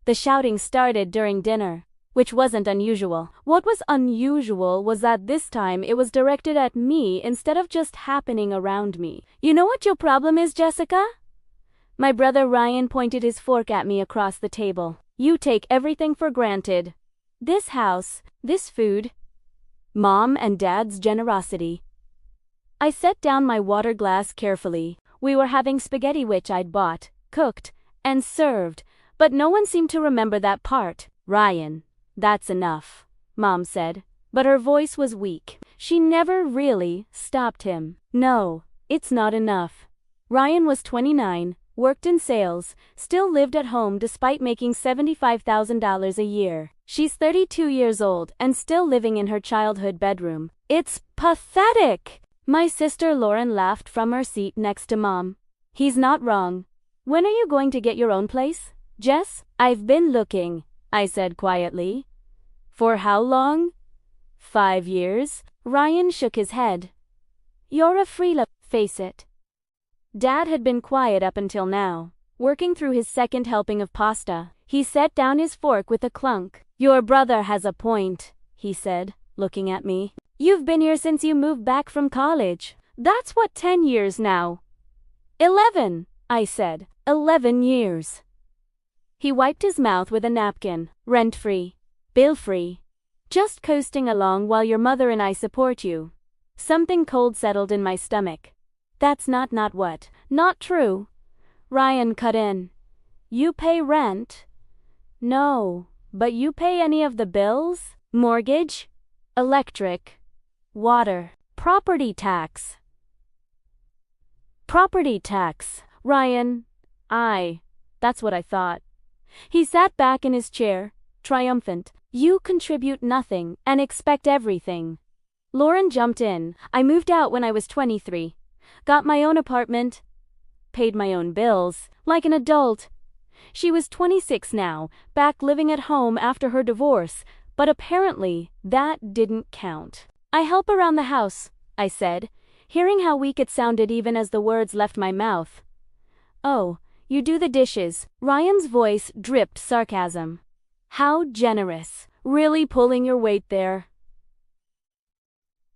The shouting started during dinner, which wasn't unusual. What was unusual was that this time it was directed at me instead of just happening around me. You know what your problem is, Jessica? My brother Ryan pointed his fork at me across the table. You take everything for granted. This house, this food, Mom and Dad's generosity. I set down my water glass carefully. We were having spaghetti which I'd bought, cooked, and served, but no one seemed to remember that part. Ryan, that's enough, Mom said, but her voice was weak. She never really stopped him. No, it's not enough. Ryan was 29, worked in sales, still lived at home despite making $75,000 a year. She's 32 years old and still living in her childhood bedroom. It's pathetic! My sister Lauren laughed from her seat next to Mom. He's not wrong. When are you going to get your own place, Jess? I've been looking, I said quietly. For how long? 5 years? Ryan shook his head. You're a freeloader, face it. Dad had been quiet up until now, working through his second helping of pasta. He set down his fork with a clunk. Your brother has a point, he said, looking at me. You've been here since you moved back from college. That's what, 10 years now? 11, I said. 11 years. He wiped his mouth with a napkin. Rent-free. Bill-free. Just coasting along while your mother and I support you. Something cold settled in my stomach. That's not what? Not true. Ryan cut in. You pay rent? No, but you pay any of the bills? Mortgage? Electric? Water? Property tax? Property tax. Ryan, that's what I thought. He sat back in his chair, triumphant. You contribute nothing and expect everything. Lauren jumped in. I moved out when I was 23. Got my own apartment. Paid my own bills, like an adult. She was 26 now, back living at home after her divorce, but apparently that didn't count. I help around the house, I said, hearing how weak it sounded even as the words left my mouth. Oh, you do the dishes. Ryan's voice dripped sarcasm. How generous. Really pulling your weight there.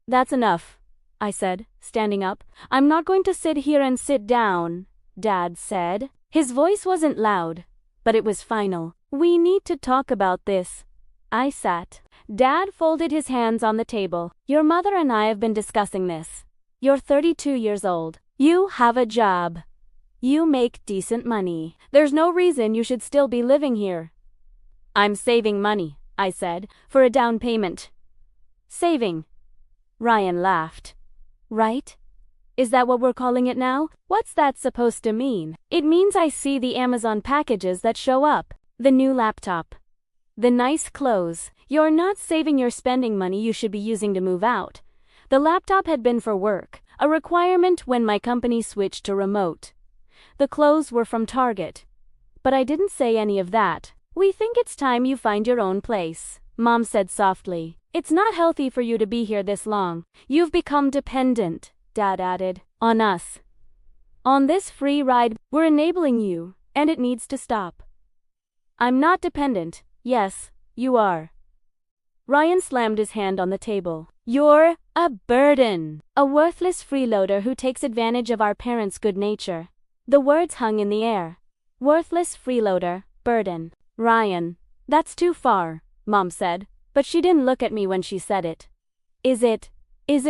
That's enough, I said, standing up. I'm not going to sit here and sit down, Dad said. His voice wasn't loud, but it was final. We need to talk about this. I sat. Dad folded his hands on the table. Your mother and I have been discussing this. You're 32 years old. You have a job. You make decent money. There's no reason you should still be living here. I'm saving money, I said, for a down payment. Saving. Ryan laughed. Right? Is that what we're calling it now? What's that supposed to mean? It means I see the Amazon packages that show up. The new laptop. The nice clothes. You're not saving your spending money you should be using to move out. The laptop had been for work, a requirement when my company switched to remote. The clothes were from Target. But I didn't say any of that. We think it's time you find your own place, Mom said softly. It's not healthy for you to be here this long. You've become dependent, Dad added, on us. On this free ride, we're enabling you, and it needs to stop. I'm not dependent. Yes, you are. Ryan slammed his hand on the table. You're a burden. A worthless freeloader who takes advantage of our parents' good nature. The words hung in the air. Worthless freeloader, burden. Ryan, that's too far, Mom said, but she didn't look at me when she said it. Is it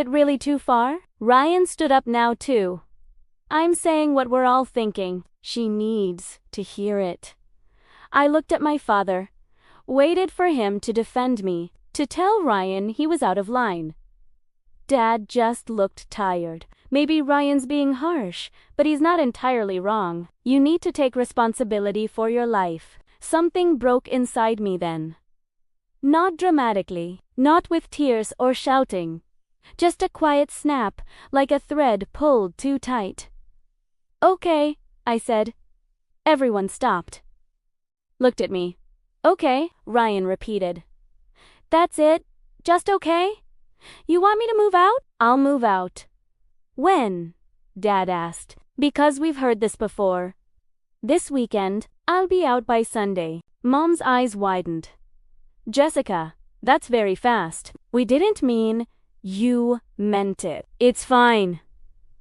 really too far? Ryan stood up now too. I'm saying what we're all thinking. She needs to hear it. I looked at my father, waited for him to defend me, to tell Ryan he was out of line. Dad just looked tired. Maybe Ryan's being harsh, but he's not entirely wrong. You need to take responsibility for your life. Something broke inside me then. Not dramatically, not with tears or shouting. Just a quiet snap, like a thread pulled too tight. Okay, I said. Everyone stopped. Looked at me. Okay, Ryan repeated. That's it? Just okay? You want me to move out? I'll move out. When? Dad asked. Because we've heard this before. This weekend, I'll be out by Sunday. Mom's eyes widened. Jessica, that's very fast. We didn't mean. You meant it. It's fine.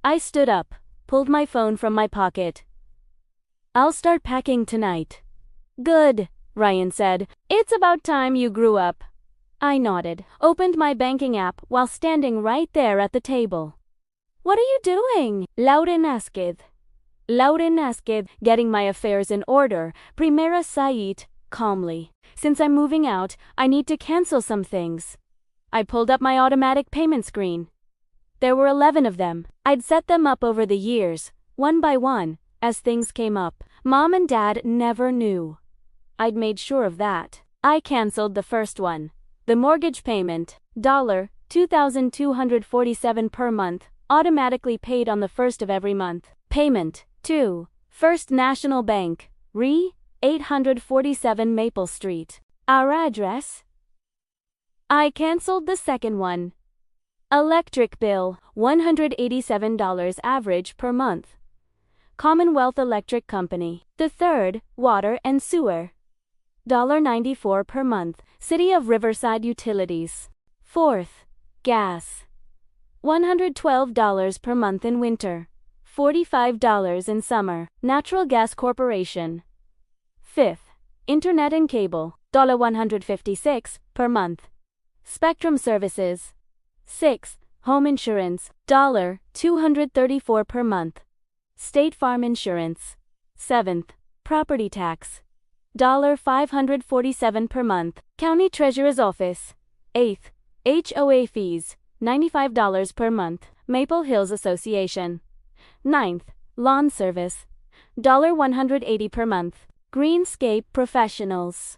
I stood up, pulled my phone from my pocket. I'll start packing tonight. Good, Ryan said. It's about time you grew up. I nodded, opened my banking app while standing right there at the table. What are you doing? Lauren asked. Getting my affairs in order, Primera Said, calmly. Since I'm moving out, I need to cancel some things. I pulled up my automatic payment screen. There were 11 of them. I'd set them up over the years, one by one, as things came up. Mom and Dad never knew. I'd made sure of that. I canceled the first one. The mortgage payment, $2,247 per month, automatically paid on the first of every month. Payment, 2, First National Bank, Re. 847 Maple Street. Our address? I canceled the second one. Electric bill, $187 average per month. Commonwealth Electric Company. The third, water and sewer. $94 per month. City of Riverside Utilities. Fourth, gas. $112 per month in winter. $45 in summer. Natural Gas Corporation. Fifth, internet and cable. $156 per month. Spectrum services. Sixth, home insurance. $234 per month. State Farm Insurance. Seventh, property tax. $547 per month. County Treasurer's Office. Eighth, HOA fees. $95 per month. Maple Hills Association. Ninth, lawn service. $180 per month. Greenscape Professionals.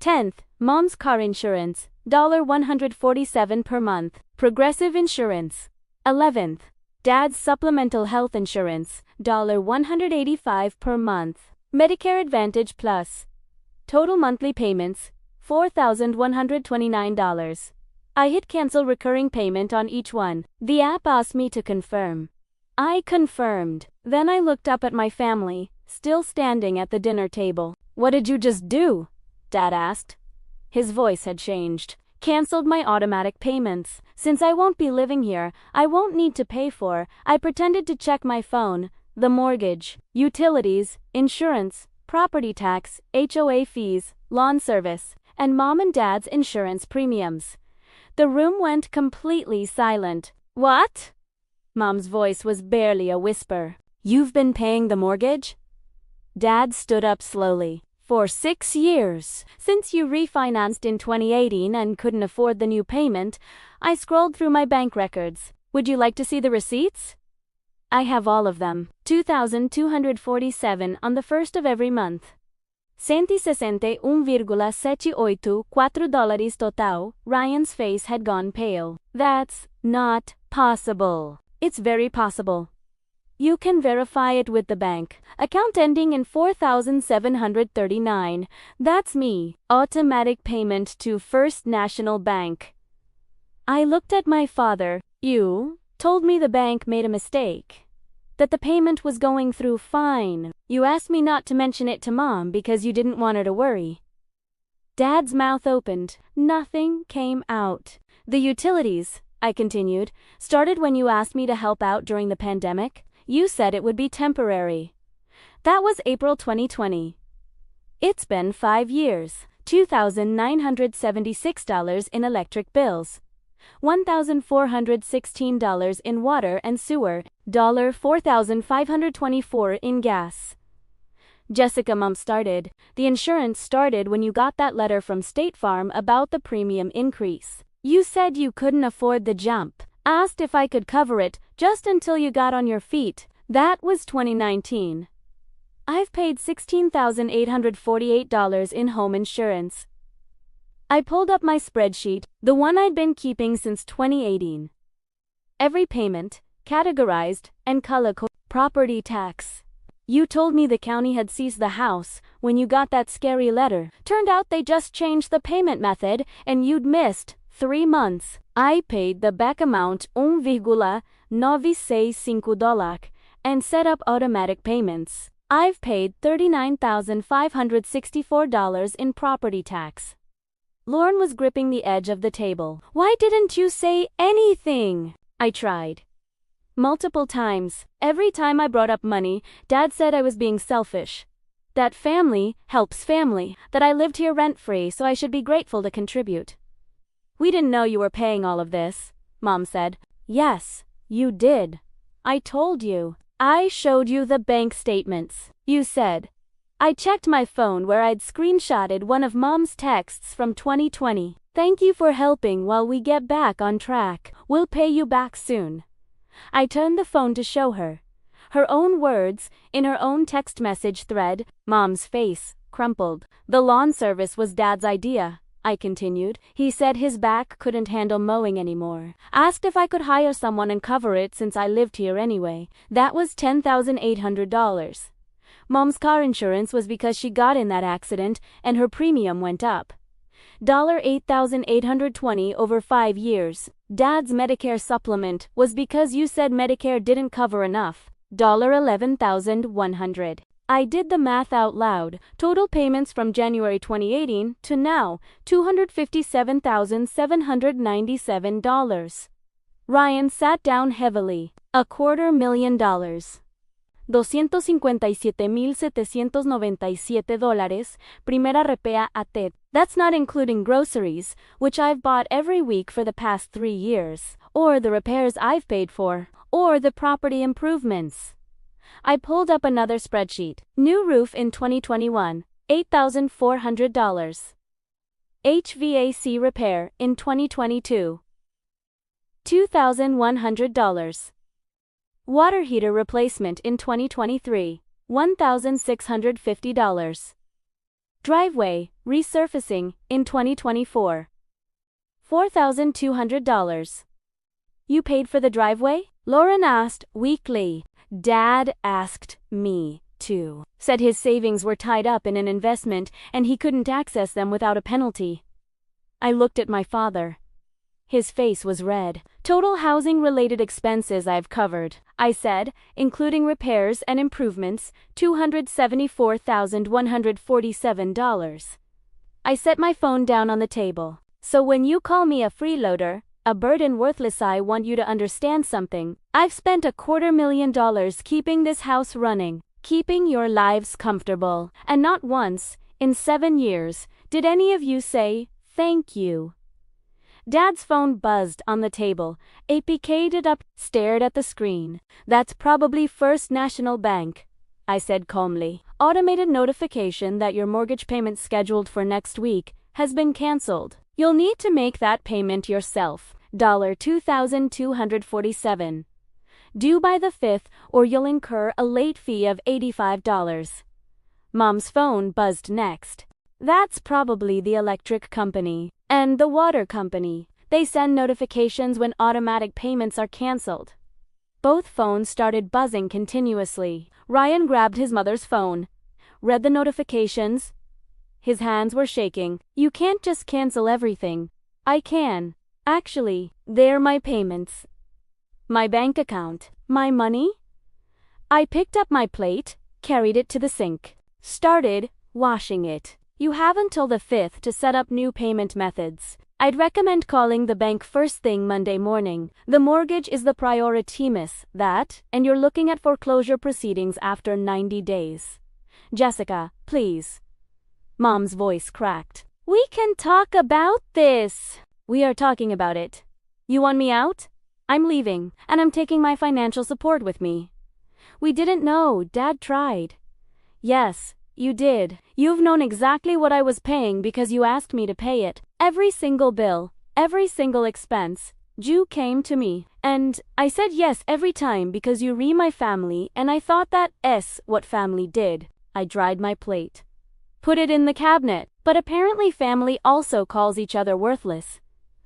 10th, Mom's car insurance. $147 per month. Progressive Insurance. 11th, Dad's supplemental health insurance. $185 per month. Medicare Advantage Plus. Total monthly payments, $4,129. I hit cancel recurring payment on each one. The app asked me to confirm. I confirmed. Then I looked up at my family, still standing at the dinner table. What did you just do? Dad asked. His voice had changed. Canceled my automatic payments. Since I won't be living here, I won't need to pay for. I pretended to check my phone, the mortgage, utilities, insurance, property tax, HOA fees, lawn service, and Mom and Dad's insurance premiums. The room went completely silent. What? Mom's voice was barely a whisper. You've been paying the mortgage? Dad stood up slowly. For 6 years. Since you refinanced in 2018 and couldn't afford the new payment, I scrolled through my bank records. Would you like to see the receipts? I have all of them. $2,247 on the first of every month. $161,784 total. Ryan's face had gone pale. That's not possible. It's very possible. You can verify it with the bank. Account ending in 4739. That's me. Automatic payment to First National Bank. I looked at my father. You told me the bank made a mistake. That the payment was going through fine. You asked me not to mention it to Mom because you didn't want her to worry. Dad's mouth opened. Nothing came out. The utilities, I continued, started when you asked me to help out during the pandemic. You said it would be temporary. That was April 2020. It's been 5 years. $2,976 in electric bills. $1,416 in water and sewer. $4,524 in gas. Jessica, Mom started. The insurance started when you got that letter from State Farm about the premium increase. You said you couldn't afford the jump. Asked if I could cover it just until you got on your feet. That was 2019. I've paid $16,848 in home insurance. I pulled up my spreadsheet, the one I'd been keeping since 2018. Every payment, categorized, and color-coded. Property tax. You told me the county had seized the house when you got that scary letter. Turned out they just changed the payment method and you'd missed 3 months. I paid the back amount $1,965 and set up automatic payments. I've paid $39,564 in property tax. Lauren was gripping the edge of the table. Why didn't you say anything? I tried. Multiple times. Every time I brought up money, Dad said I was being selfish. That family helps family, that I lived here rent-free, so I should be grateful to contribute. We didn't know you were paying all of this, Mom said. Yes, you did. I told you. I showed you the bank statements. You said. I checked my phone where I'd screenshotted one of Mom's texts from 2020. Thank you for helping while we get back on track. We'll pay you back soon. I turned the phone to show her. Her own words, in her own text message thread. Mom's face crumpled. The lawn service was Dad's idea, I continued. He said his back couldn't handle mowing anymore. Asked if I could hire someone and cover it since I lived here anyway. That was $10,800. Mom's car insurance was because she got in that accident and her premium went up. $8,820 over 5 years. Dad's Medicare supplement was because you said Medicare didn't cover enough. $11,100. I did the math out loud. Total payments from January 2018 to now, $257,797. Ryan sat down heavily. $250,000. $257,797. Primera repea ATED. That's not including groceries, which I've bought every week for the past 3 years, or the repairs I've paid for, or the property improvements. I pulled up another spreadsheet. New roof in 2021, $8,400. HVAC repair in 2022, $2,100. Water heater replacement in 2023, $1,650. Driveway resurfacing in 2024, $4,200. You paid for the driveway? Lauren asked weakly. Dad asked me to. Said his savings were tied up in an investment and he couldn't access them without a penalty. I looked at my father. His face was red. Total housing-related expenses I've covered, I said, including repairs and improvements, $274,147. I set my phone down on the table. So when you call me a freeloader, a burden worthless, I want you to understand something. I've spent $250,000 keeping this house running, keeping your lives comfortable, and not once, in 7 years, did any of you say, thank you. Dad's phone buzzed on the table. I picked it up, stared at the screen. That's probably First National Bank, I said calmly. Automated notification that your mortgage payment scheduled for next week has been canceled. You'll need to make that payment yourself. $2,247. Due by the 5th, or you'll incur a late fee of $85. Mom's phone buzzed next. That's probably the electric company. And the water company. They send notifications when automatic payments are canceled. Both phones started buzzing continuously. Ryan grabbed his mother's phone, read the notifications. His hands were shaking. You can't just cancel everything. I can. Actually, they're my payments. My bank account. My money? I picked up my plate, carried it to the sink, started washing it. You have until the 5th to set up new payment methods. I'd recommend calling the bank first thing Monday morning. The mortgage is the priority, miss. That, and you're looking at foreclosure proceedings after 90 days. Jessica, please. Mom's voice cracked. We can talk about this. We are talking about it. You want me out? I'm leaving, and I'm taking my financial support with me. We didn't know. Dad tried. Yes. You did. You've known exactly what I was paying because you asked me to pay it. Every single bill, every single expense. You came to me, and I said yes every time because you re my family, and I thought that's what family did. I dried my plate. Put it in the cabinet. But apparently family also calls each other worthless.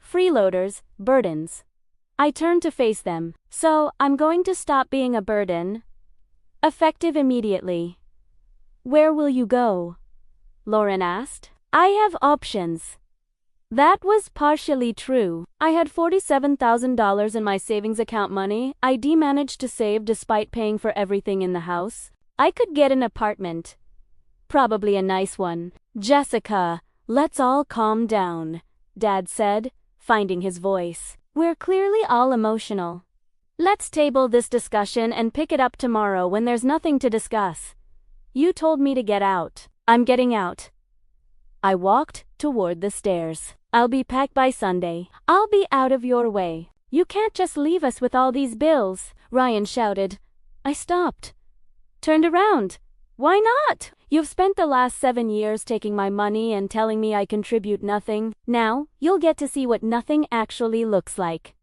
Freeloaders, burdens. I turned to face them. So, I'm going to stop being a burden. Effective immediately. Where will you go? Lauren asked. I have options. That was partially true. I had $47,000 in my savings account money. I managed to save despite paying for everything in the house. I could get an apartment. Probably a nice one. Jessica, let's all calm down, Dad said, finding his voice. We're clearly all emotional. Let's table this discussion and pick it up tomorrow when there's nothing to discuss. You told me to get out. I'm getting out. I walked toward the stairs. I'll be packed by Sunday. I'll be out of your way. You can't just leave us with all these bills, Ryan shouted. I stopped. Turned around. Why not? You've spent the last 7 years taking my money and telling me I contribute nothing. Now, you'll get to see what nothing actually looks like.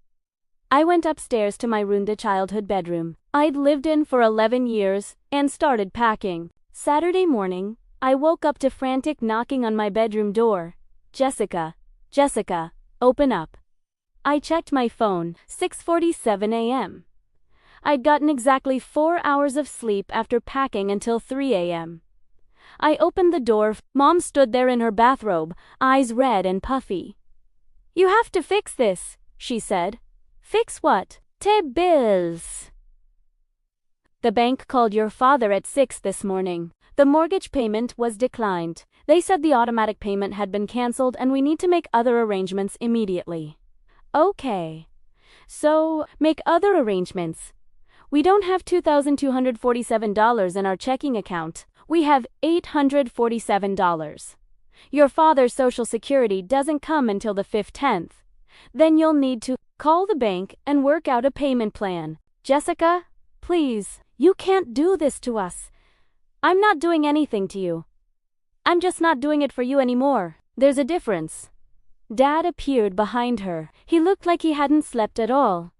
I went upstairs to my ruined childhood bedroom I'd lived in for 11 years and started packing. Saturday morning, I woke up to frantic knocking on my bedroom door. Jessica, open up. I checked my phone, 6:47 a.m. I'd gotten exactly 4 hours of sleep after packing until 3 a.m. I opened the door. Mom stood there in her bathrobe, eyes red and puffy. You have to fix this, she said. Fix what? Te bills. The bank called your father at 6 this morning. The mortgage payment was declined. They said the automatic payment had been canceled and we need to make other arrangements immediately. Okay. So, make other arrangements. We don't have $2,247 in our checking account. We have $847. Your father's Social Security doesn't come until the 15th. Then you'll need to call the bank and work out a payment plan. Jessica, please, you can't do this to us. I'm not doing anything to you. I'm just not doing it for you anymore. There's a difference. Dad appeared behind her. He looked like he hadn't slept at all.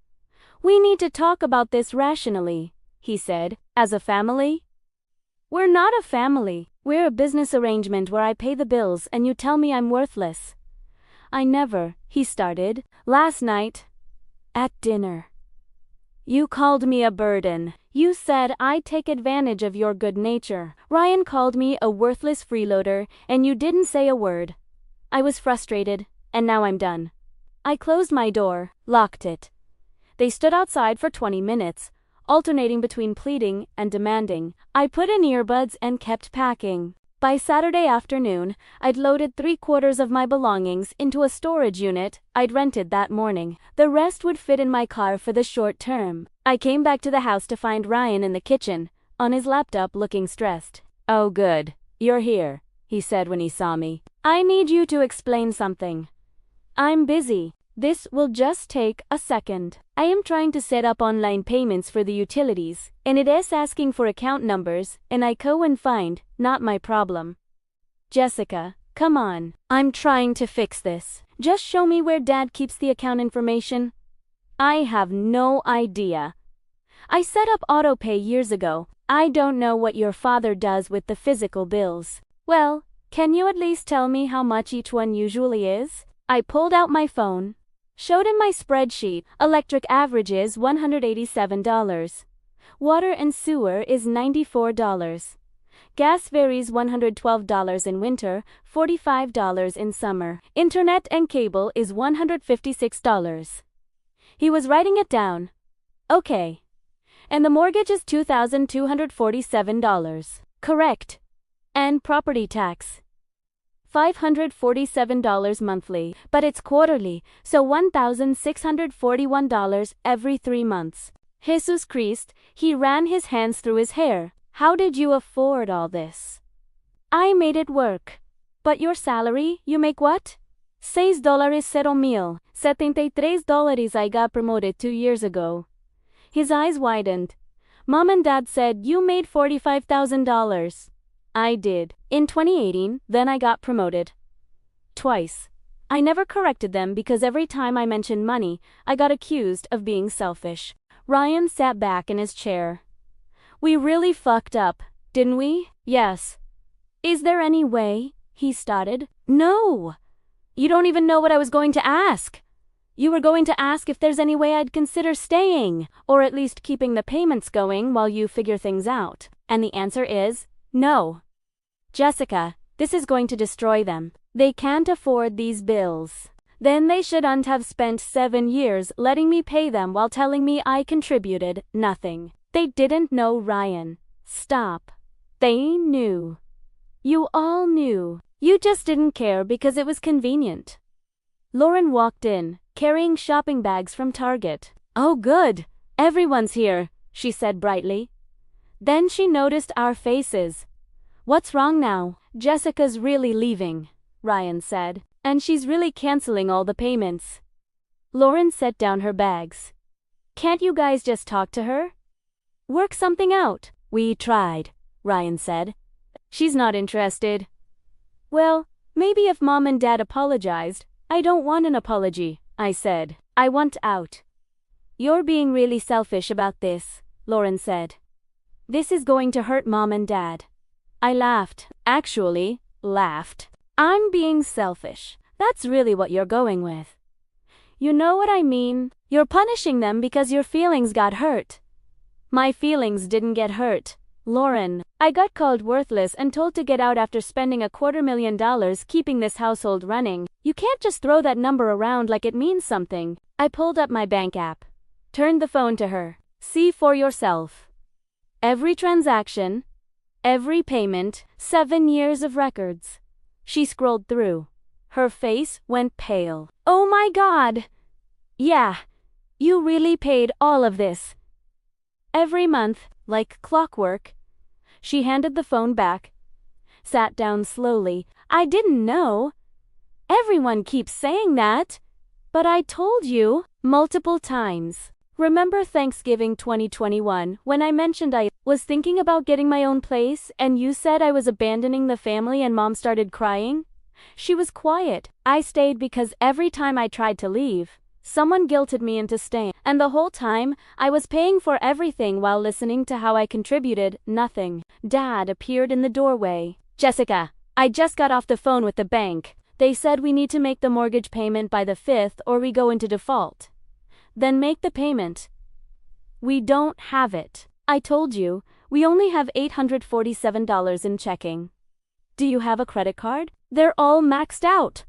We need to talk about this rationally, he said. As a family? We're not a family. We're a business arrangement where I pay the bills and you tell me I'm worthless. I never, he started. Last night, at dinner. You called me a burden. You said I'd take advantage of your good nature. Ryan called me a worthless freeloader, and you didn't say a word. I was frustrated, and now I'm done. I closed my door, locked it. They stood outside for 20 minutes, alternating between pleading and demanding. I put in earbuds and kept packing. By Saturday afternoon, I'd loaded 3/4 of my belongings into a storage unit I'd rented that morning. The rest would fit in my car for the short term. I came back to the house to find Ryan in the kitchen, on his laptop looking stressed. Oh good, you're here, he said when he saw me. I need you to explain something. I'm busy. This will just take a second. I am trying to set up online payments for the utilities, and it is asking for account numbers, and I go and find, not my problem. Jessica, come on. I'm trying to fix this. Just show me where Dad keeps the account information. I have no idea. I set up autopay years ago. I don't know what your father does with the physical bills. Well, can you at least tell me how much each one usually is? I pulled out my phone. Showed him my spreadsheet. Electric average is $187. Water and sewer is $94. Gas varies $112 in winter, $45 in summer. Internet and cable is $156. He was writing it down. Okay. And the mortgage is $2,247. Correct. And property tax. $547 monthly, but it's quarterly, so $1,641 every 3 months. Jesus Christ, he ran his hands through his hair. How did you afford all this? I made it work. But your salary, you make what? $6,000, $73. I got promoted 2 years ago. His eyes widened. Mom and Dad said you made $45,000. I did. In 2018, then I got promoted. Twice. I never corrected them because every time I mentioned money, I got accused of being selfish. Ryan sat back in his chair. We really fucked up, didn't we? Yes. Is there any way? He started. No. You don't even know what I was going to ask. You were going to ask if there's any way I'd consider staying, or at least keeping the payments going while you figure things out. And the answer is no. Jessica, this is going to destroy them. They can't afford these bills. Then they shouldn't have spent 7 years letting me pay them while telling me I contributed nothing. They didn't know Ryan. Stop. They knew. You all knew. You just didn't care because it was convenient. Lauren walked in, carrying shopping bags from Target. Oh good, everyone's here, she said brightly. Then she noticed our faces. What's wrong now? Jessica's really leaving, Ryan said, and she's really canceling all the payments. Lauren set down her bags. Can't you guys just talk to her? Work something out. We tried, Ryan said. She's not interested. Well, maybe if Mom and Dad apologized. I don't want an apology, I said. I want out. You're being really selfish about this, Lauren said. This is going to hurt Mom and Dad. I laughed. Actually, laughed. I'm being selfish. That's really what you're going with. You know what I mean? You're punishing them because your feelings got hurt. My feelings didn't get hurt, Lauren. I got called worthless and told to get out after spending $250,000 keeping this household running. You can't just throw that number around like it means something. I pulled up my bank app. Turned the phone to her. See for yourself. Every transaction, every payment, 7 years of records. She scrolled through. Her face went pale. Oh my God! Yeah, you really paid all of this. Every month, like clockwork. She handed the phone back. Sat down slowly. I didn't know. Everyone keeps saying that. But I told you multiple times. Remember Thanksgiving 2021 when I mentioned I was thinking about getting my own place and you said I was abandoning the family and Mom started crying? She was quiet. I stayed because every time I tried to leave, someone guilted me into staying. And the whole time, I was paying for everything while listening to how I contributed nothing. Dad appeared in the doorway. Jessica, I just got off the phone with the bank. They said we need to make the mortgage payment by the 5th or we go into default. Then make the payment. We don't have it. I told you, we only have $847 in checking. Do you have a credit card? They're all maxed out.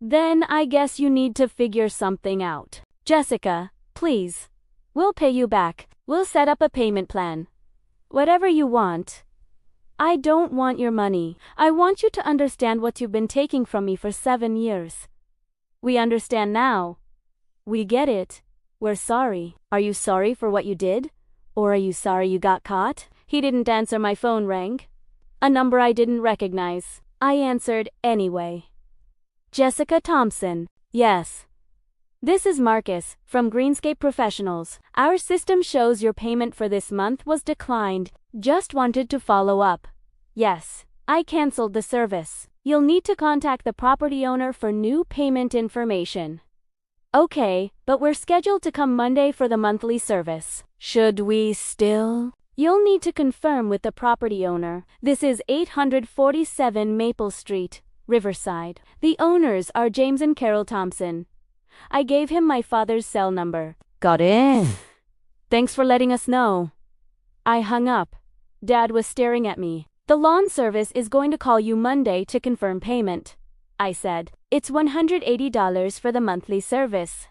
Then I guess you need to figure something out. Jessica, please. We'll pay you back. We'll set up a payment plan. Whatever you want. I don't want your money. I want you to understand what you've been taking from me for 7 years. We understand now. We get it. We're sorry. Are you sorry for what you did? Or are you sorry you got caught? He didn't answer. My phone rang. A number I didn't recognize. I answered anyway. Jessica Thompson. Yes. This is Marcus, from Greenscape Professionals. Our system shows your payment for this month was declined. Just wanted to follow up. Yes, I canceled the service. You'll need to contact the property owner for new payment information. Okay, but we're scheduled to come Monday for the monthly service. Should we still? You'll need to confirm with the property owner. This is 847 Maple Street, Riverside. The owners are James and Carol Thompson. I gave him my father's cell number. Got it. Thanks for letting us know. I hung up. Dad was staring at me. The lawn service is going to call you Monday to confirm payment, I said. It's $180 for the monthly service.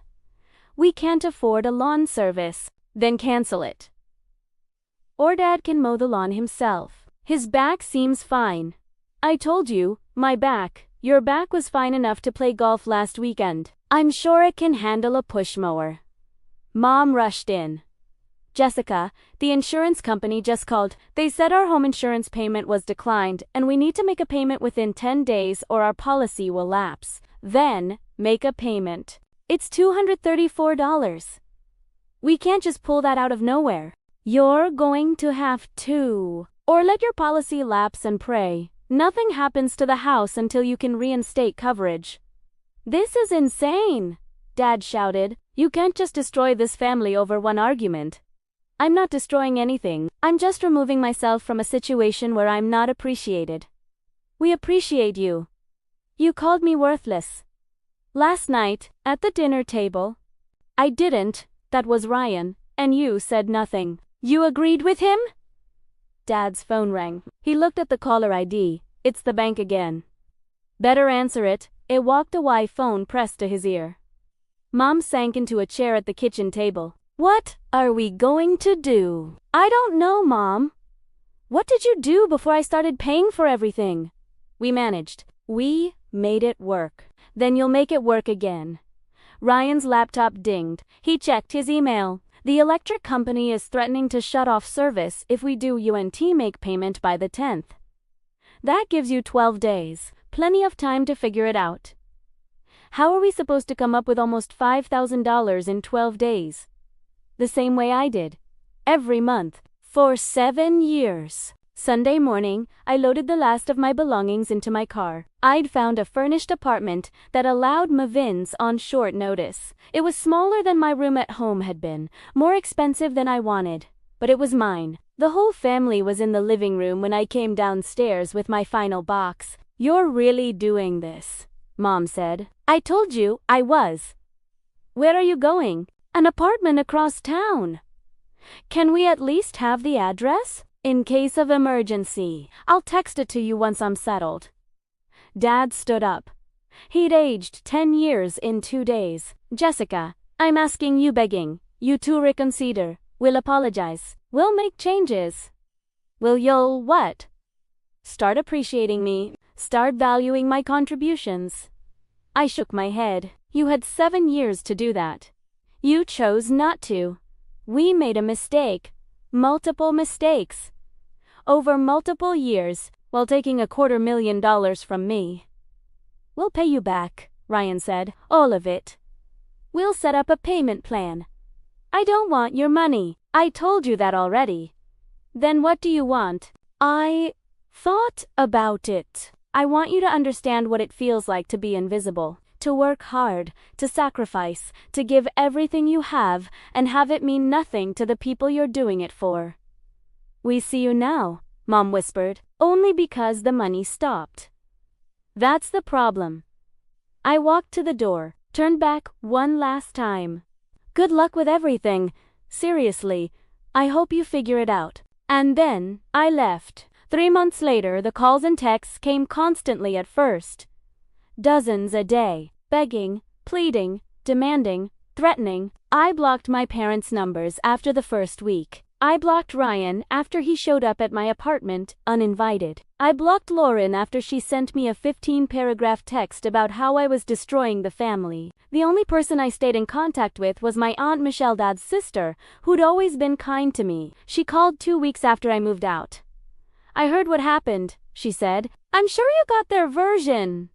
We can't afford a lawn service. Then cancel it. Or Dad can mow the lawn himself. His back seems fine. I told you, my back. Your back was fine enough to play golf last weekend. I'm sure it can handle a push mower. Mom rushed in. Jessica, the insurance company just called. They said our home insurance payment was declined and we need to make a payment within 10 days or our policy will lapse. Then, make a payment. It's $234. We can't just pull that out of nowhere. You're going to have to. Or let your policy lapse and pray. Nothing happens to the house until you can reinstate coverage. This is insane, Dad shouted. You can't just destroy this family over one argument. I'm not destroying anything. I'm just removing myself from a situation where I'm not appreciated. We appreciate you. You called me worthless. Last night, at the dinner table. I didn't, that was Ryan, and you said nothing. You agreed with him? Dad's phone rang. He looked at the caller ID. It's the bank again. Better answer it. It walked away, phone pressed to his ear. Mom sank into a chair at the kitchen table. What are we going to do? I don't know, Mom. What did you do before I started paying for everything? We managed. We made it work. Then you'll make it work again. Ryan's laptop dinged. He checked his email. The electric company is threatening to shut off service if we do UNT make payment by the 10th. That gives you 12 days. Plenty of time to figure it out. How are we supposed to come up with almost $5,000 in 12 days? The same way I did. Every month. For 7 years. Sunday morning, I loaded the last of my belongings into my car. I'd found a furnished apartment that allowed move-ins on short notice. It was smaller than my room at home had been, more expensive than I wanted, but it was mine. The whole family was in the living room when I came downstairs with my final box. "You're really doing this," Mom said. "I told you I was." "Where are you going?" "An apartment across town." "Can we at least have the address?" "In case of emergency. I'll text it to you once I'm settled." Dad stood up. He'd aged 10 years in 2 days. "Jessica, I'm asking you, begging you to reconsider. We'll apologize. We'll make changes." "Will you'll what?" "Start appreciating me. Start valuing my contributions." I shook my head. "You had 7 years to do that. You chose not to. We made a mistake. Multiple mistakes. Over multiple years, while taking $250,000 from me." "We'll pay you back," Ryan said. "All of it. We'll set up a payment plan." "I don't want your money. I told you that already." "Then what do you want?" "I thought about it. I want you to understand what it feels like to be invisible, to work hard, to sacrifice, to give everything you have, and have it mean nothing to the people you're doing it for." "We see you now," Mom whispered, "only because the money stopped. That's the problem." I walked to the door, turned back one last time. "Good luck with everything. Seriously, I hope you figure it out." And then I left. 3 months later, the calls and texts came constantly at first. Dozens a day, begging, pleading, demanding, threatening. I blocked my parents' numbers after the first week. I blocked Ryan after he showed up at my apartment, uninvited. I blocked Lauren after she sent me a 15-paragraph text about how I was destroying the family. The only person I stayed in contact with was my Aunt Michelle, Dad's sister, who'd always been kind to me. She called 2 weeks after I moved out. "I heard what happened," she said. "I'm sure you got their version."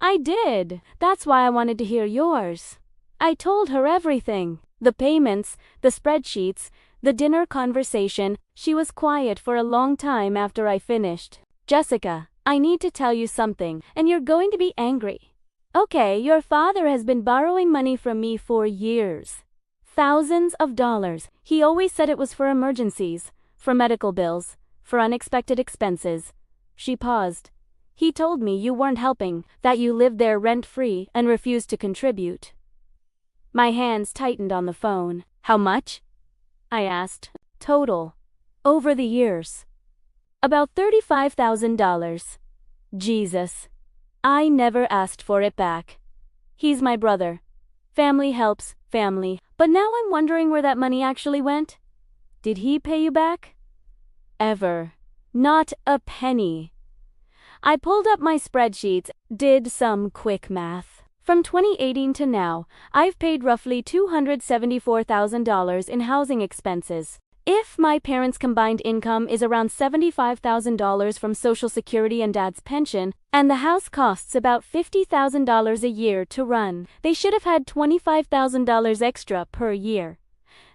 "I did. That's why I wanted to hear yours." I told her everything. The payments, the spreadsheets, the dinner conversation. She was quiet for a long time after I finished. "Jessica, I need to tell you something, and you're going to be angry. Okay, your father has been borrowing money from me for years. Thousands of dollars. He always said it was for emergencies, for medical bills, for unexpected expenses." She paused. "He told me you weren't helping, that you lived there rent-free and refused to contribute." My hands tightened on the phone. "How much?" I asked. "Total. Over the years. About $35,000. Jesus. I never asked for it back. He's my brother. Family helps family. But now I'm wondering where that money actually went. Did he pay you back?" "Ever. Not a penny." I pulled up my spreadsheets, did some quick math. From 2018 to now, I've paid roughly $274,000 in housing expenses. If my parents' combined income is around $75,000 from Social Security and Dad's pension, and the house costs about $50,000 a year to run, they should have had $25,000 extra per year.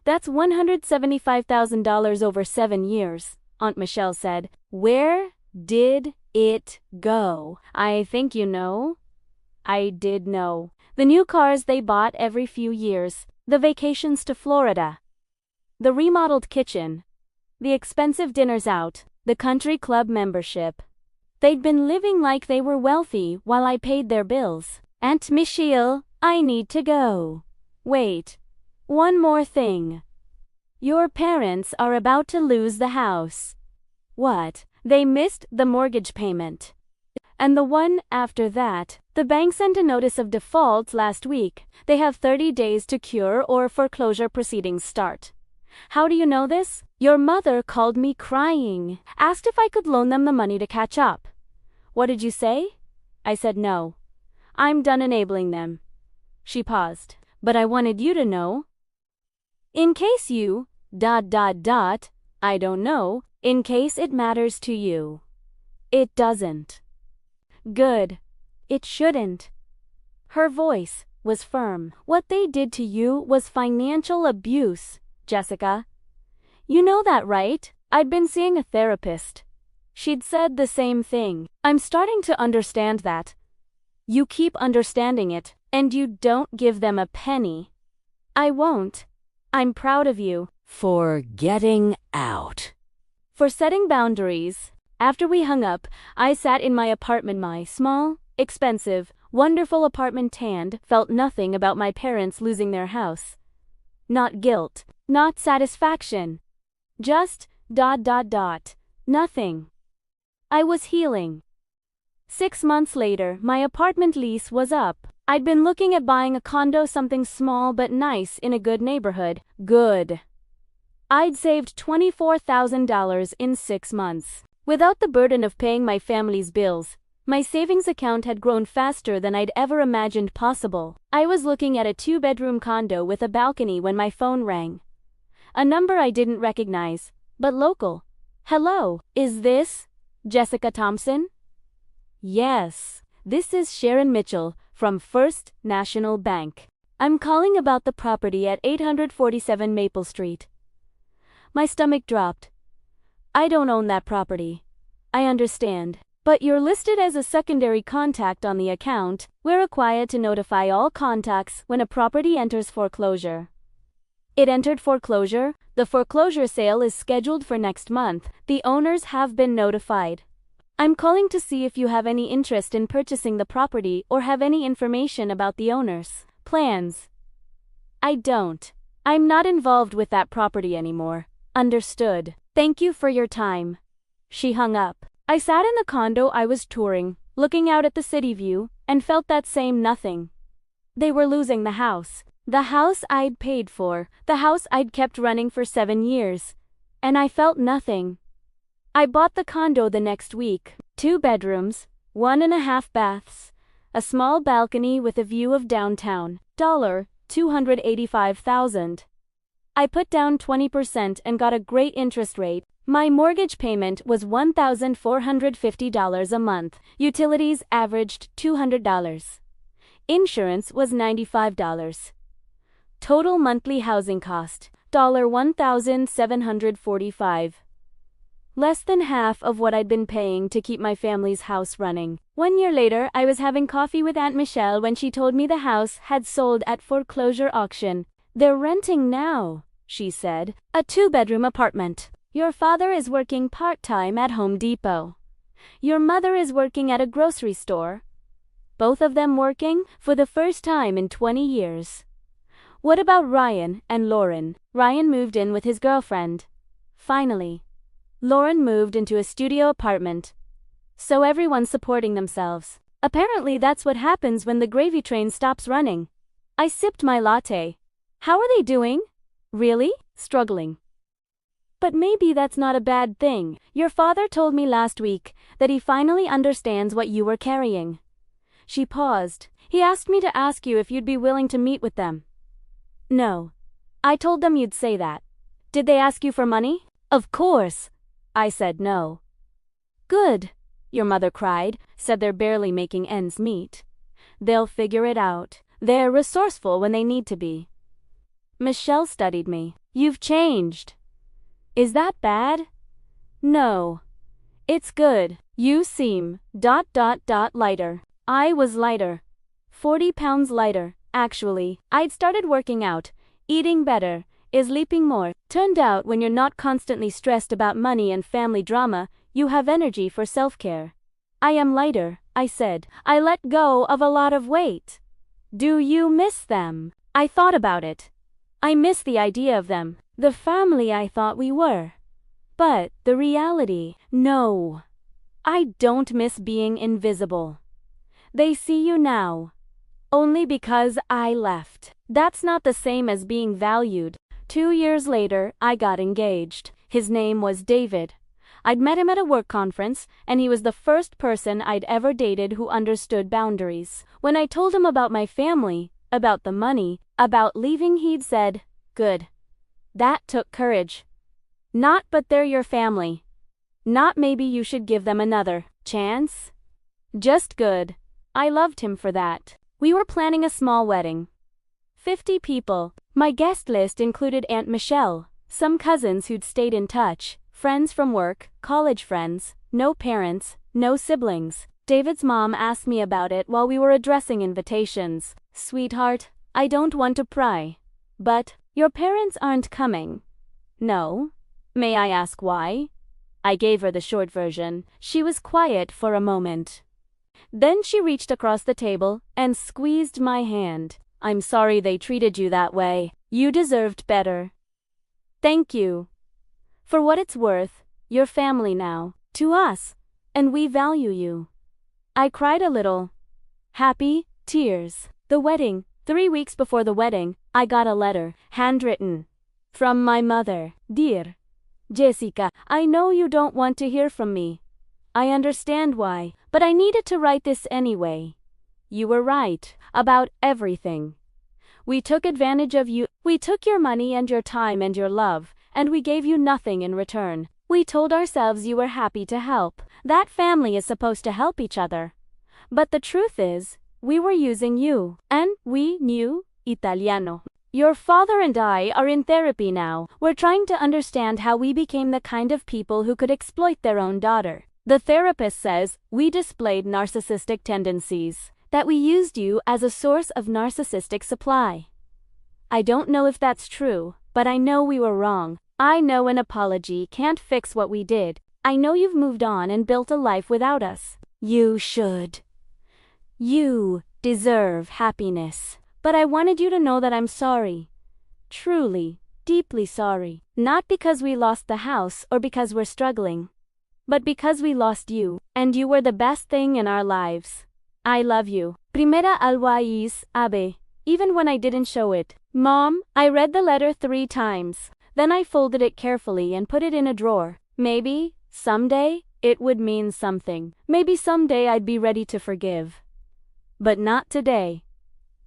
That's $175,000 over 7 years, Aunt Michelle said. "Where did it go?" "I think you know." I did know. The new cars they bought every few years, the vacations to Florida, the remodeled kitchen, the expensive dinners out, the country club membership. They'd been living like they were wealthy while I paid their bills. "Aunt Michelle, I need to go." "Wait. One more thing. Your parents are about to lose the house." "What?" "They missed the mortgage payment. And the one after that. The bank sent a notice of default last week. They have 30 days to cure or foreclosure proceedings start. How do you know this? Your mother called me crying, asked if I could loan them the money to catch up. What did you say? I said no. I'm done enabling them. She paused. But I wanted you to know. In case you, ... I don't know, in case it matters to you. It doesn't. Good. It shouldn't. Her voice was firm. What they did to you was financial abuse, Jessica. You know that, right? I'd been seeing a therapist. She'd said the same thing. I'm starting to understand that. You keep understanding it, and you don't give them a penny. I won't. I'm proud of you. For getting out. For setting boundaries. After we hung up, I sat in my apartment, my small, expensive, wonderful apartment, and felt nothing about my parents losing their house. Not guilt, not satisfaction. Just ... nothing. I was healing. 6 months later, my apartment lease was up. I'd been looking at buying a condo, something small but nice in a good neighborhood. Good. I'd saved $24,000 in 6 months. Without the burden of paying my family's bills, my savings account had grown faster than I'd ever imagined possible. I was looking at a 2-bedroom condo with a balcony when my phone rang. A number I didn't recognize, but local. Hello, is this Jessica Thompson? Yes, this is Sharon Mitchell from First National Bank. I'm calling about the property at 847 Maple Street. My stomach dropped. I don't own that property. I understand. But you're listed as a secondary contact on the account. We're required to notify all contacts when a property enters foreclosure. It entered foreclosure. The foreclosure sale is scheduled for next month. The owners have been notified. I'm calling to see if you have any interest in purchasing the property or have any information about the owners' plans. I don't. I'm not involved with that property anymore. Understood. Thank you for your time. She hung up. I sat in the condo I was touring, looking out at the city view, and felt that same nothing. They were losing the house. The house I'd paid for. The house I'd kept running for 7 years. And I felt nothing. I bought the condo the next week. 2 bedrooms, 1.5 baths, a small balcony with a view of downtown. $285,000. I put down 20% and got a great interest rate. My mortgage payment was $1,450 a month. Utilities averaged $200. Insurance was $95. Total monthly housing cost, $1,745. Less than half of what I'd been paying to keep my family's house running. 1 year later, I was having coffee with Aunt Michelle when she told me the house had sold at foreclosure auction. They're renting now, she said. A 2-bedroom apartment. Your father is working part-time at Home Depot. Your mother is working at a grocery store. Both of them working for the first time in 20 years. What about Ryan and Lauren? Ryan moved in with his girlfriend. Finally. Lauren moved into a studio apartment. So everyone's supporting themselves. Apparently that's what happens when the gravy train stops running. I sipped my latte. How are they doing? Really? Struggling. But maybe that's not a bad thing. Your father told me last week that he finally understands what you were carrying. She paused. He asked me to ask you if you'd be willing to meet with them. No. I told them you'd say that. Did they ask you for money? Of course. I said no. Good. Your mother cried, said they're barely making ends meet. They'll figure it out. They're resourceful when they need to be. Michelle studied me. You've changed. Is that bad? No. It's good. You seem ... lighter. I was lighter. 40 pounds lighter, actually. I'd started working out, eating better, sleeping more. Turned out when you're not constantly stressed about money and family drama, you have energy for self-care. I am lighter, I said. I let go of a lot of weight. Do you miss them? I thought about it. I miss the idea of them, the family I thought we were. But the reality, no. I don't miss being invisible. They see you now. Only because I left. That's not the same as being valued. 2 years later, I got engaged. His name was David. I'd met him at a work conference, and he was the first person I'd ever dated who understood boundaries. When I told him about my family, about the money, about leaving, he'd said, "Good. That took courage. Not but they're your family. Not maybe you should give them another chance. Just good." I loved him for that. We were planning a small wedding. 50 people. My guest list included Aunt Michelle, some cousins who'd stayed in touch, friends from work, college friends, no parents, no siblings. David's mom asked me about it while we were addressing invitations. "Sweetheart, I don't want to pry, but your parents aren't coming." "No. May I ask why?" I gave her the short version. She was quiet for a moment. Then she reached across the table and squeezed my hand. "I'm sorry they treated you that way. You deserved better." "Thank you. For what it's worth, you're family now, to us, and we value you." I cried a little. Happy tears. The wedding. 3 weeks before the wedding, I got a letter, handwritten, from my mother. "Dear Jessica, I know you don't want to hear from me. I understand why, but I needed to write this anyway. You were right about everything. We took advantage of you. We took your money and your time and your love, and we gave you nothing in return. We told ourselves you were happy to help. That family is supposed to help each other. But the truth is, we were using you. And we knew Italiano. Your father and I are in therapy now. We're trying to understand how we became the kind of people who could exploit their own daughter. The therapist says we displayed narcissistic tendencies, that we used you as a source of narcissistic supply. I don't know if that's true, but I know we were wrong. I know an apology can't fix what we did. I know you've moved on and built a life without us. You should. You deserve happiness. But I wanted you to know that I'm sorry. Truly, deeply sorry. Not because we lost the house or because we're struggling, but because we lost you, and you were the best thing in our lives. I love you. Primera always, Abe. Even when I didn't show it. Mom, I read the letter 3 times. Then I folded it carefully and put it in a drawer. Maybe, someday, it would mean something. Maybe someday I'd be ready to forgive. But not today.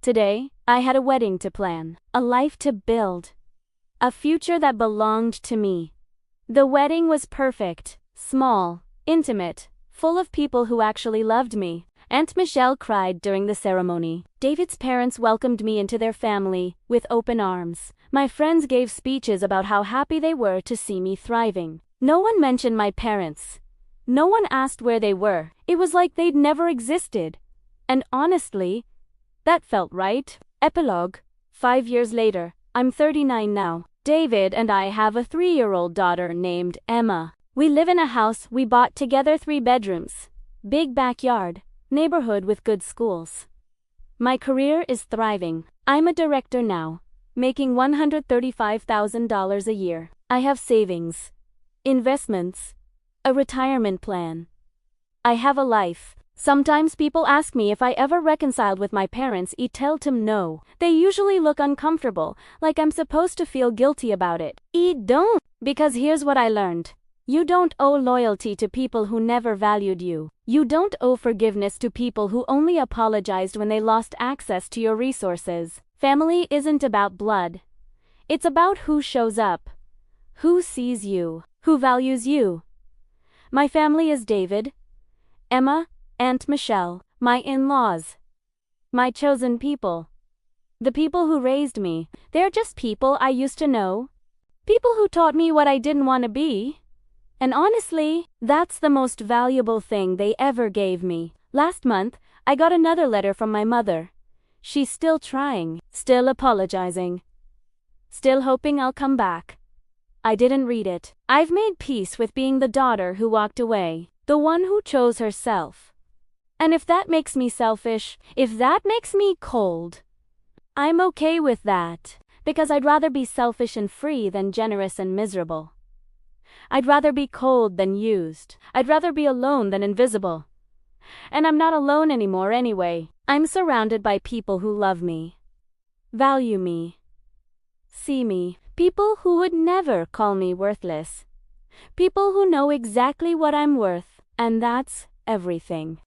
Today, I had a wedding to plan, a life to build, a future that belonged to me. The wedding was perfect, small, intimate, full of people who actually loved me. Aunt Michelle cried during the ceremony. David's parents welcomed me into their family with open arms. My friends gave speeches about how happy they were to see me thriving. No one mentioned my parents. No one asked where they were. It was like they'd never existed. And honestly, that felt right. Epilogue. 5 years later, I'm 39 now. David and I have a 3-year-old daughter named Emma. We live in a house we bought together, 3 bedrooms, big backyard, neighborhood with good schools. My career is thriving. I'm a director now, making $135,000 a year. I have savings, investments, a retirement plan. I have a life. Sometimes people ask me if I ever reconciled with my parents. I tell them no. They usually look uncomfortable, like I'm supposed to feel guilty about it. I don't, because here's what I learned. You don't owe loyalty to people who never valued you. You don't owe forgiveness to people who only apologized when they lost access to your resources. Family isn't about blood. It's about who shows up, who sees you, who values you. My family is David, Emma, Aunt Michelle, my in-laws, my chosen people. The people who raised me. They're just people I used to know. People who taught me what I didn't want to be. And honestly, that's the most valuable thing they ever gave me. Last month, I got another letter from my mother. She's still trying, still apologizing, still hoping I'll come back. I didn't read it. I've made peace with being the daughter who walked away, the one who chose herself. And if that makes me selfish, if that makes me cold, I'm okay with that, because I'd rather be selfish and free than generous and miserable. I'd rather be cold than used. I'd rather be alone than invisible. And I'm not alone anymore anyway. I'm surrounded by people who love me, value me, see me. People who would never call me worthless. People who know exactly what I'm worth, and that's everything.